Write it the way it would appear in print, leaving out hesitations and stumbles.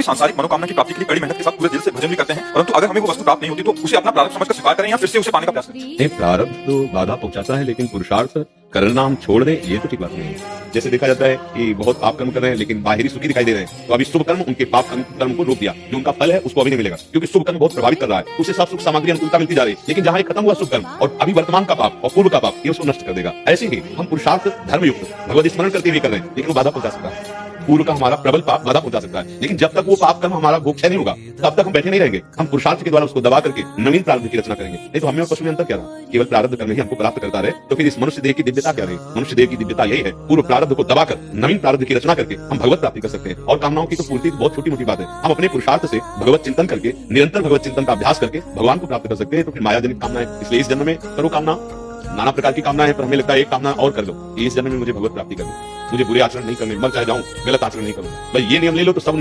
कोई सांसारिक मनोकामना की प्राप्ति के लिए कड़ी मेहनत के साथ पूरे दिल से भजन भी करते हैं, परंतु अगर हमें वो वस्तु प्राप्त नहीं होती तो उसे अपना प्रारब्ध समझकर स्वीकार करें या फिर से उसे पाने का प्रयास करें। नहीं, प्रारब्ध तो बाधा पहुंचाता है, लेकिन पुरुषार्थ करना हम छोड़ दें ये तो ठीक बात नहीं है। जैसे देखा जाता है कि बहुत पाप कर्म कर रहे हैं लेकिन बाहरी सुखी दिखाई दे रहे हैं, तो अभी शुभ कर्म उनके पाप कर्म को रोक दिया, जो उनका फल है उसको अभी नहीं मिलेगा, क्योंकि शुभ कर्म बहुत प्रभावित कर रहा है, उसे सब सुख सामग्री अनुकूलता मिलती जा रही है। लेकिन जहां ये खत्म हुआ शुभ कर्म और अभी वर्तमान का पाप और पूर्व का पाप, ये उसको नष्ट कर देगा। ऐसे ही हम पुरुषार्थ धर्मयुक्त भगवत स्मरण करते हुए कर रहे हैं, लेकिन वो बाधा पहुंचा सकता है। पूर्व का हमारा प्रबल पाप बाधा पहुंचा सकता है, लेकिन जब तक वो पाप कर्म हमारा भोग नहीं होगा तब तक हम बैठे नहीं रहेंगे। हम पुरुषार्थ के द्वारा उसको दबा करके नवीन प्रारब्ध की रचना करेंगे। नहीं तो हमें और पशु में अंतर क्या रहा? केवल प्रारब्ध कर्म ही हमको प्राप्त करता रहे, तो फिर इस मनुष्य देह की दिव्यता क्या रही? मनुष्य देह की दिव्यता यही है, पूर्व प्रारब्ध को दबाकर नवीन प्रारब्ध की रचना करके हम भगवत प्राप्ति कर सकते हैं। और कामनाओं की तो पूर्ति बहुत छोटी मोटी बात है। हम अपने पुरुषार्थ से भगवत चिंतन करके, निरंतर भगवत चिंतन का अभ्यास करके भगवान को प्राप्त कर सकते हैं। तो फिर मायाजनित कामना है, इसलिए इस जन्म में करो कामना। नाना प्रकार की कामना है, पर हमें लगता है एक कामना और कर लो, इस जन्म में मुझे भगवत प्राप्ति करनी, मुझे बुरे आचरण नहीं करने, मर चाहे जाऊं, गलत आचरण नहीं करूं। भाई ये नियम ले लो तो सब